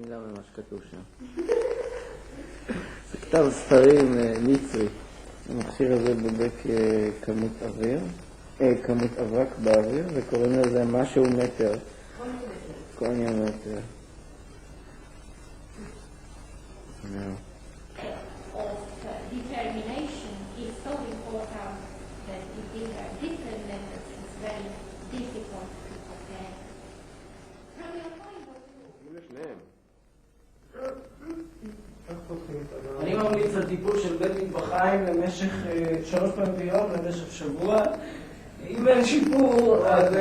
מילה ממה שכתוב שם. זה כתב ספרים מצרי. המכשיר הזה בודק כמות אבק באוויר, וקוראים לזה משהו מטר. קוניה מטר. Determination is so important that if these are different methods, it's very difficult to compare. From your point of view. אני ממליץ על טיפול של בית מטבחיים למשך 3 פעמים ביום, למשך שבוע. אם אין שיפור, אז...